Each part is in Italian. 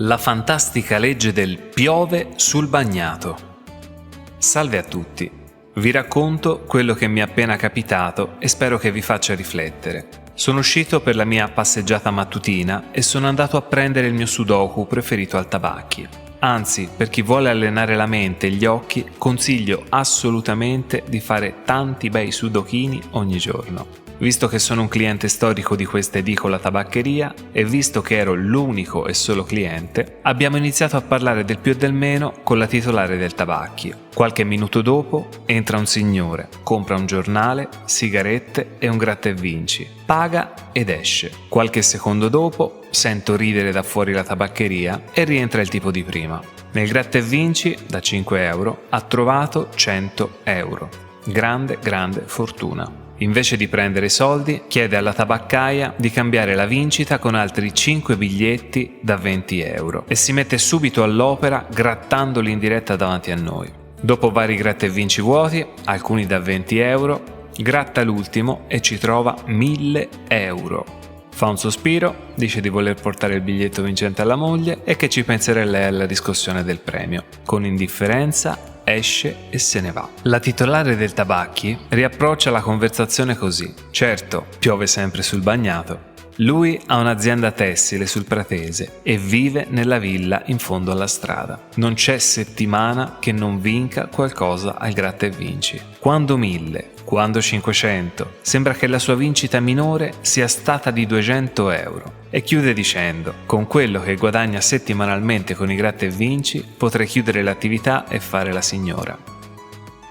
La fantastica legge del piove sul bagnato. Salve a tutti, vi racconto quello che mi è appena capitato e spero che vi faccia riflettere. Sono uscito per la mia passeggiata mattutina e sono andato a prendere il mio sudoku preferito al tabacchi. Anzi, per chi vuole allenare la mente e gli occhi, consiglio assolutamente di fare tanti bei sudochini ogni giorno. Visto che sono un cliente storico di questa edicola tabaccheria e visto che ero l'unico e solo cliente, abbiamo iniziato a parlare del più e del meno con la titolare del tabacchio. Qualche minuto dopo entra un signore, compra un giornale, sigarette e un gratta e vinci, paga ed esce. Qualche secondo dopo sento ridere da fuori la tabaccheria e rientra il tipo di prima. Nel gratta e vinci, da 5 euro, ha trovato 100 euro. Grande fortuna. Invece di prendere i soldi, chiede alla tabaccaia di cambiare la vincita con altri 5 biglietti da 20 euro e si mette subito all'opera grattandoli in diretta davanti a noi. Dopo vari gratta e vinci vuoti, alcuni da 20 euro, gratta l'ultimo e ci trova 1000 euro. Fa un sospiro, dice di voler portare il biglietto vincente alla moglie e che ci penserà lei alla riscossione del premio. Con indifferenza esce e se ne va. La titolare del tabacchi riapproccia la conversazione così: certo, piove sempre sul bagnato. Lui ha un'azienda tessile sul Pratese e vive nella villa in fondo alla strada. Non c'è settimana che non vinca qualcosa al gratta e vinci. Quando 1000, quando 500, sembra che la sua vincita minore sia stata di 200 euro. E chiude dicendo: con quello che guadagna settimanalmente con i gratta e vinci potrei chiudere l'attività e fare la signora.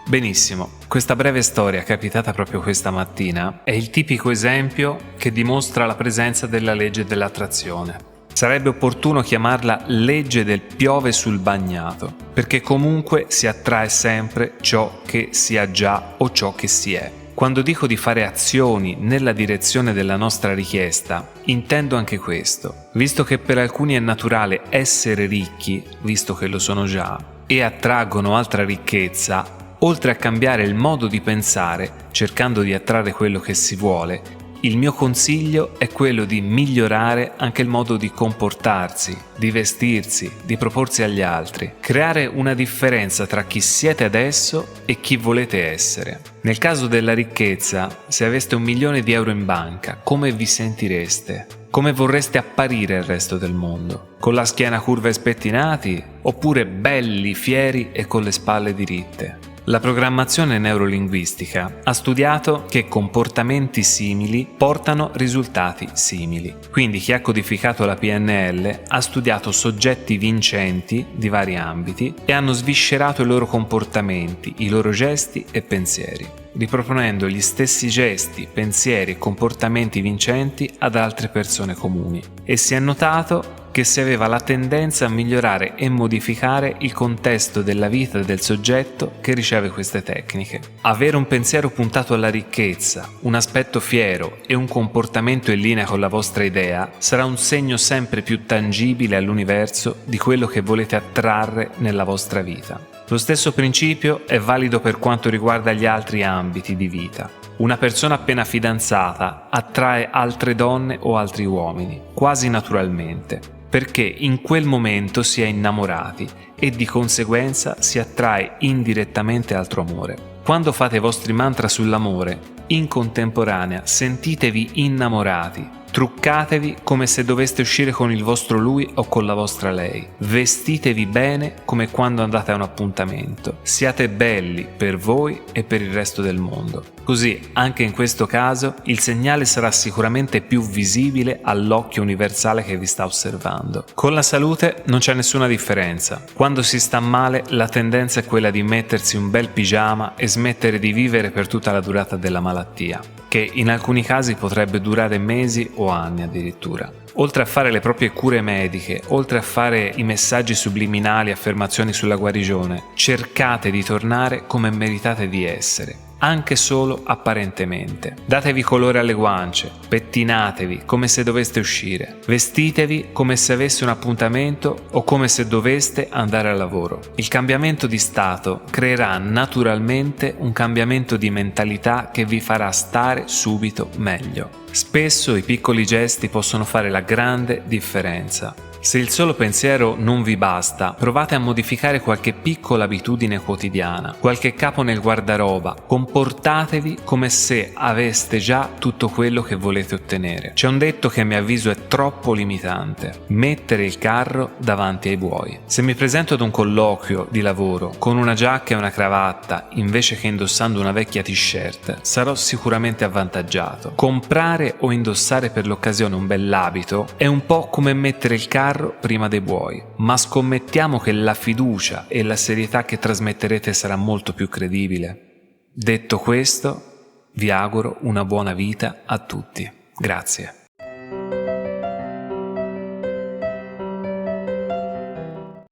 Benissimo, questa breve storia capitata proprio questa mattina è il tipico esempio che dimostra la presenza della legge dell'attrazione. Sarebbe opportuno chiamarla legge del piove sul bagnato, perché comunque si attrae sempre ciò che si ha già o ciò che si è. Quando dico di fare azioni nella direzione della nostra richiesta, intendo anche questo. Visto che per alcuni è naturale essere ricchi, visto che lo sono già, e attraggono altra ricchezza, oltre a cambiare il modo di pensare, cercando di attrarre quello che si vuole, il mio consiglio è quello di migliorare anche il modo di comportarsi, di vestirsi, di proporsi agli altri, creare una differenza tra chi siete adesso e chi volete essere. Nel caso della ricchezza, se aveste 1 milione di euro in banca, come vi sentireste? Come vorreste apparire al resto del mondo? Con la schiena curva e spettinati? Oppure belli, fieri e con le spalle diritte? La programmazione neurolinguistica ha studiato che comportamenti simili portano risultati simili. Quindi chi ha codificato la PNL ha studiato soggetti vincenti di vari ambiti e hanno sviscerato i loro comportamenti, i loro gesti e pensieri, riproponendo gli stessi gesti, pensieri e comportamenti vincenti ad altre persone comuni. E si è notato che si aveva la tendenza a migliorare e modificare il contesto della vita del soggetto che riceve queste tecniche. Avere un pensiero puntato alla ricchezza, un aspetto fiero e un comportamento in linea con la vostra idea sarà un segno sempre più tangibile all'universo di quello che volete attrarre nella vostra vita. Lo stesso principio è valido per quanto riguarda gli altri ambiti di vita. Una persona appena fidanzata attrae altre donne o altri uomini, quasi naturalmente, perché in quel momento si è innamorati e di conseguenza si attrae indirettamente altro amore. Quando fate i vostri mantra sull'amore, in contemporanea sentitevi innamorati, truccatevi come se doveste uscire con il vostro lui o con la vostra lei, vestitevi bene come quando andate a un appuntamento, siate belli per voi e per il resto del mondo. Così, anche in questo caso, il segnale sarà sicuramente più visibile all'occhio universale che vi sta osservando. Con la salute non c'è nessuna differenza. Quando si sta male, la tendenza è quella di mettersi un bel pigiama e smettere di vivere per tutta la durata della malattia, che in alcuni casi potrebbe durare mesi o anni addirittura. Oltre a fare le proprie cure mediche, oltre a fare i messaggi subliminali, affermazioni sulla guarigione, cercate di tornare come meritate di essere, anche solo apparentemente. Datevi colore alle guance, pettinatevi come se doveste uscire, vestitevi come se aveste un appuntamento o come se doveste andare al lavoro. Il cambiamento di stato creerà naturalmente un cambiamento di mentalità che vi farà stare subito meglio. Spesso i piccoli gesti possono fare la grande differenza. Se il solo pensiero non vi basta, provate a modificare qualche piccola abitudine quotidiana, qualche capo nel guardaroba, comportatevi come se aveste già tutto quello che volete ottenere. C'è un detto che a mio avviso è troppo limitante: mettere il carro davanti ai buoi. Se mi presento ad un colloquio di lavoro con una giacca e una cravatta invece che indossando una vecchia t-shirt, sarò sicuramente avvantaggiato. Comprare o indossare per l'occasione un bell'abito è un po' come mettere il carro prima dei buoi, ma scommettiamo che la fiducia e la serietà che trasmetterete sarà molto più credibile. Detto questo, vi auguro una buona vita a tutti. Grazie.